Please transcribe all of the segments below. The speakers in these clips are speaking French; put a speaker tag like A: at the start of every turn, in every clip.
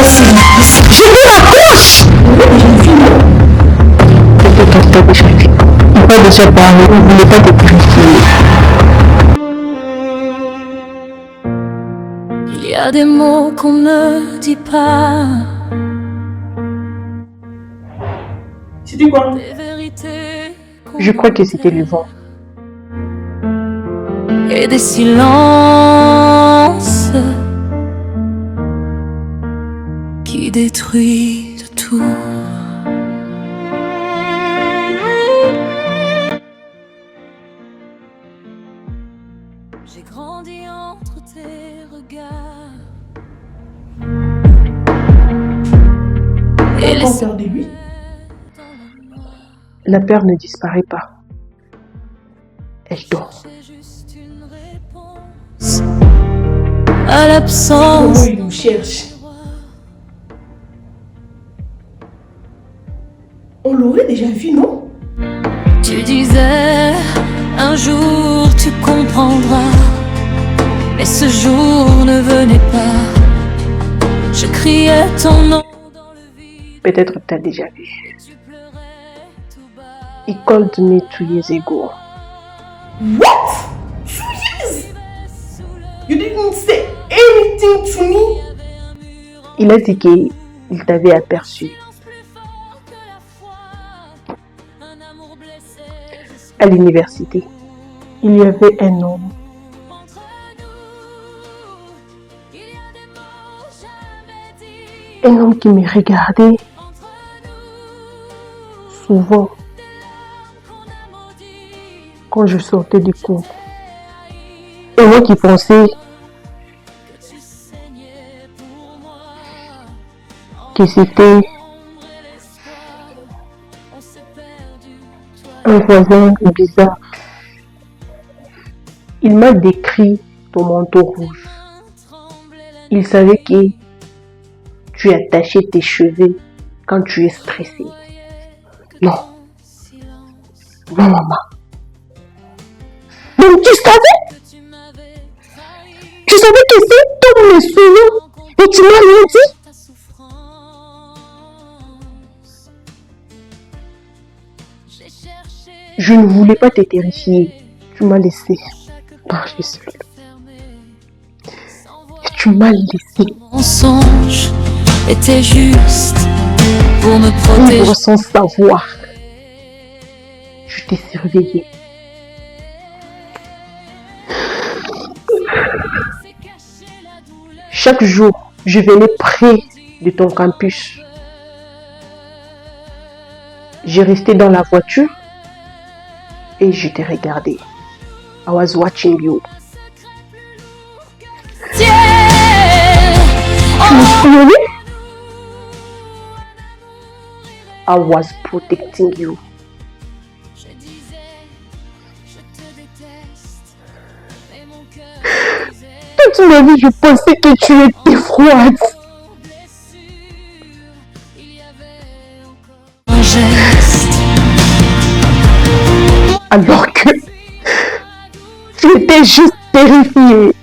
A: silence. Je vous rapproche. Peut-être qu'elle déjà vu. Il va déjà parler, il ne voulait pas te purifier.
B: Il y a des mots qu'on ne dit pas.
C: C'était quoi?
B: Des vérités
A: Je crois que c'était le vent.
B: et des silences qui détruisent tout. J'ai grandi entre tes regards et les
C: Quand peur de lui?
A: La peur ne disparaît pas. Elle dort.
B: c'est juste une réponse à l'absence.
C: Oh, il nous cherche. On l'aurait déjà vu, non?
B: Tu disais un jour tu comprendras, mais ce jour ne venait pas. Je criais ton nom dans le vide
A: Peut-être que tu as déjà vu.
B: et tu pleurais tout bas.
A: He called me 2 years ago.
C: What? 2 years? You didn't say anything to me?
A: Il a dit qu'il t'avait aperçu à l'université. Il y avait un homme. Un homme qui me regardait souvent quand je sortais du cours. Et moi qui pensais que c'était un voisin bizarre. Il m'a décrit ton manteau rouge. Il savait que tu attachais tes cheveux quand tu es stressé. Non. Non, maman. Donc tu savais? Tu savais que cet homme me suivait et tu m'as rien dit? Je ne voulais pas te terrifier. Tu m'as laissé marcher seul. Et tu m'as laissé
B: Mensonge était juste pour me protéger.
A: vivre sans savoir. Je t'ai surveillé. Chaque jour, je venais près de ton campus. J'ai resté dans la voiture et je t'ai regardé. I was watching you. Tu m'espionnais? I was protecting you.
B: Je disais, je te déteste, mais mon cœur disait,
A: Toute ma vie, je pensais que tu étais froide.
B: blessure, il y avait encore un geste.
A: Alors que tu étais juste terrifiée.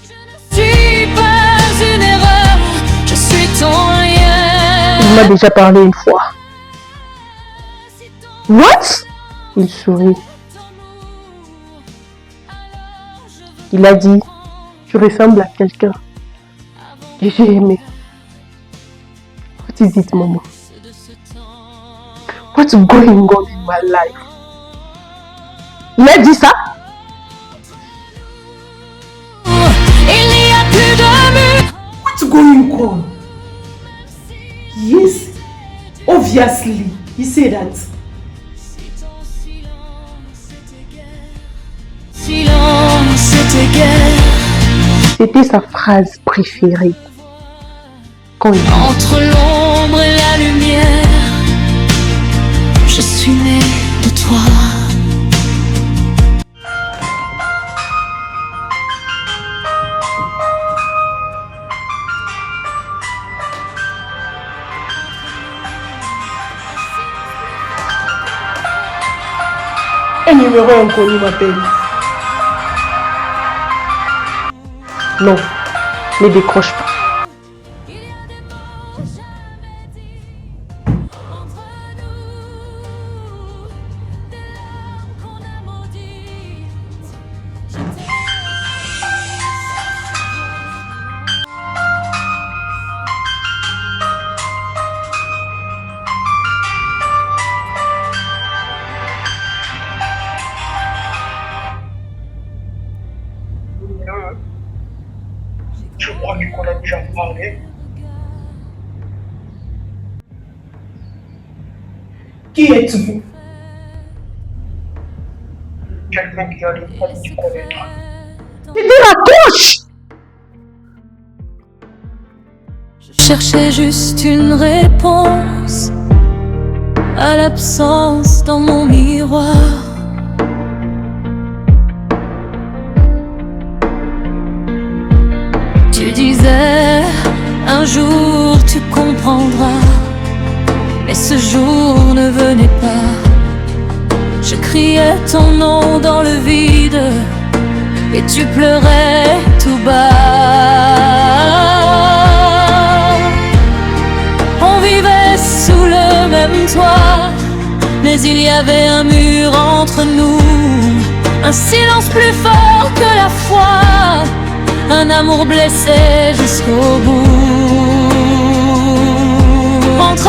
B: Je ne suis pas une erreur, je suis ton rien.
A: Il m'a déjà parlé une fois. What? Il sourit. Il a dit, tu ressembles à quelqu'un. Et j'ai aimé. What is it, maman? What's going on in my life? Il a dit ça?
B: Il n'y a plus de mur.
C: What's going on? Yes, obviously, he said that.
B: Silence était guerre.
A: C'était sa phrase préférée. Quand il dit,
B: Entre l'ombre et la lumière, je suis née de toi.
C: Un numéro inconnu m'appelle.
A: non, ne décroche pas.
C: Qui êtes-vous?
D: Quelqu'un qui a le droit de te connaître.
A: C'était la touche!
B: Je cherchais juste une réponse à l'absence dans mon miroir. Tu disais, un jour tu comprendras, mais ce jour ne venait pas. Je criais ton nom dans le vide et tu pleurais tout bas. On vivait sous le même toit, mais il y avait un mur entre nous, un silence plus fort que la foi, un amour blessé jusqu'au bout. Entre